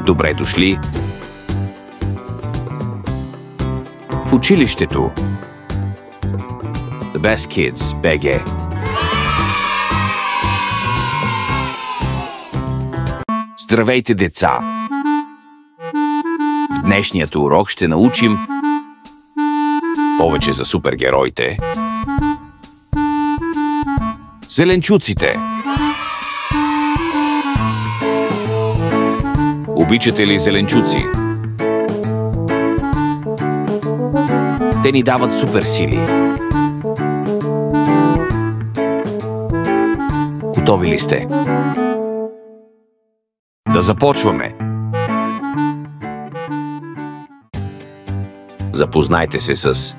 Добре дошли в училището. The Best Kids BG. Здравейте, деца! В днешният урок ще научим повече за супергероите, зеленчуците. Обичате ли зеленчуци? Те ни дават суперсили. Готови ли сте? Да започваме! Запознайте се с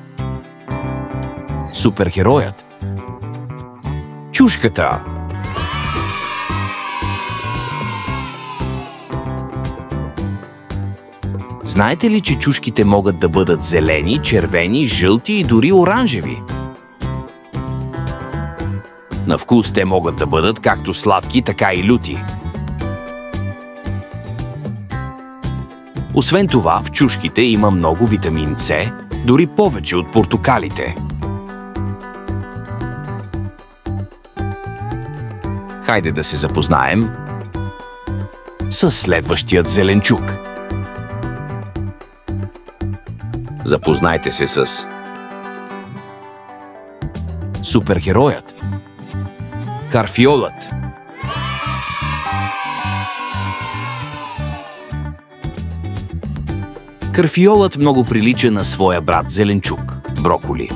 супергероят. Чушката. Знаете ли, че чушките могат да бъдат зелени, червени, жълти и дори оранжеви? На вкус те могат да бъдат както сладки, така и люти. Освен това, в чушките има много витамин С, дори повече от портокалите. Хайде да се запознаем с следващият зеленчук. Запознайте се с супергероят. Карфиолът. Карфиолът много прилича на своя брат зеленчук – броколи.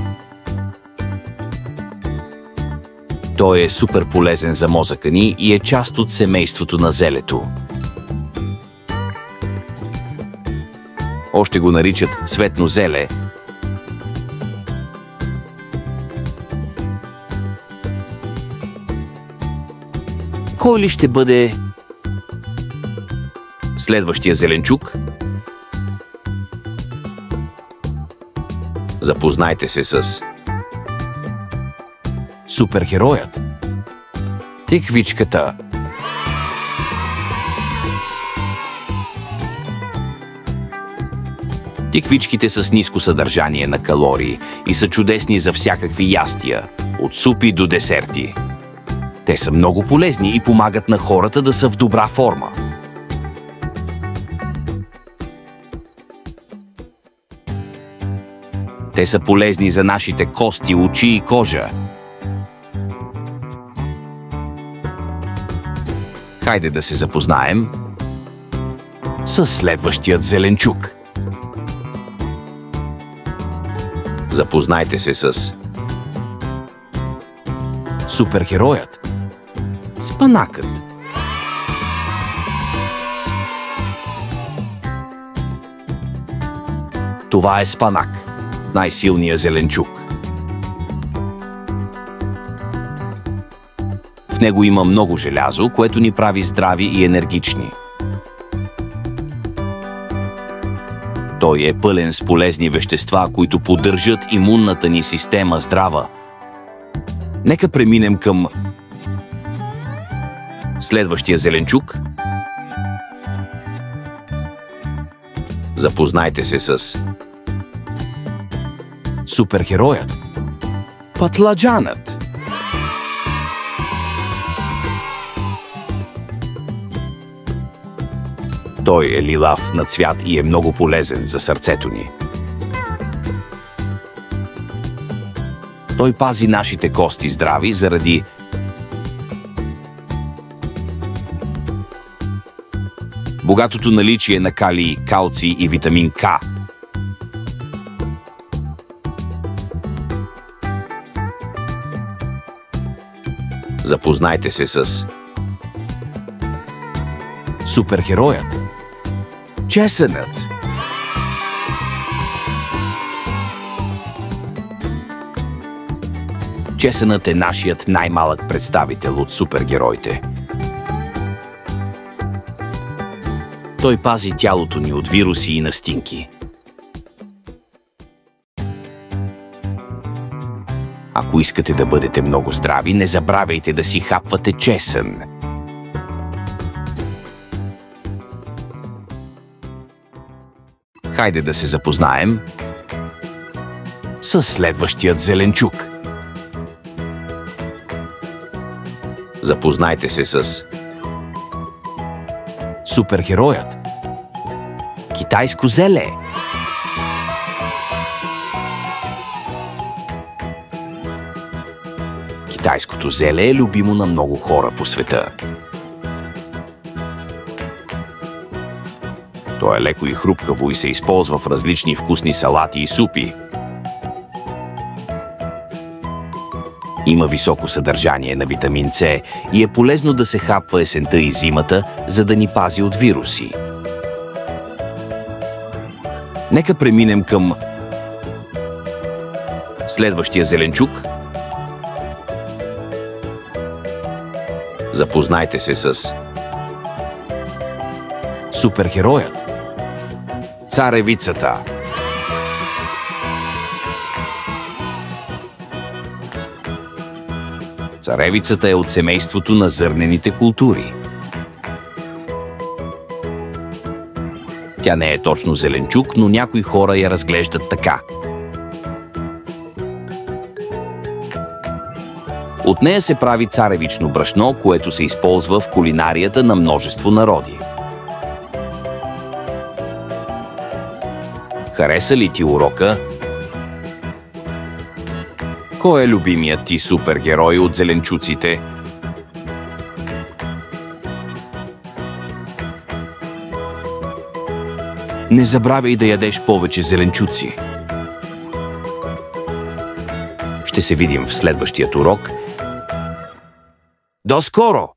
Той е супер полезен за мозъка ни и е част от семейството на зелето. Още го наричат цветно зеле. Кой ли ще бъде следващия зеленчук? Запознайте се с супергероят. Тиквичката. Тиквичките са с ниско съдържание на калории и са чудесни за всякакви ястия, от супи до десерти. Те са много полезни и помагат на хората да са в добра форма. Те са полезни за нашите кости, очи и кожа. Хайде да се запознаем с следващият зеленчук. Запознайте се с супергероят. Спанакът. Това е спанак, най-силният зеленчук. В него има много желязо, което ни прави здрави и енергични. Той е пълен с полезни вещества, които поддържат имунната ни система здрава. Нека преминем към следващия зеленчук. Запознайте се с супергероят. Патладжанът. Той е лилав на цвят и е много полезен за сърцето ни. Той пази нашите кости здрави заради богатото наличие на калий, калций и витамин К. Запознайте се с супергероят. Чесънът. Чесънът е нашият най-малък представител от супергероите. Той пази тялото ни от вируси и настинки. Ако искате да бъдете много здрави, не забравяйте да си хапвате чесън. Хайде да се запознаем с следващият зеленчук. Запознайте се с супергероят китайско зеле. Китайското зеле е любимо на много хора по света. То е леко и хрупкаво и се използва в различни вкусни салати и супи. Има високо съдържание на витамин С и е полезно да се хапва есента и зимата, за да ни пази от вируси. Нека преминем към следващия зеленчук. Запознайте се с супергероят царевицата. Царевицата е от семейството на зърнените култури. Тя не е точно зеленчук, но някои хора я разглеждат така. От нея се прави царевично брашно, което се използва в кулинарията на множество народи. Хареса ли ти урока? Кой е любимият ти супергерой от зеленчуците? Не забравяй да ядеш повече зеленчуци. Ще се видим в следващият урок. До скоро!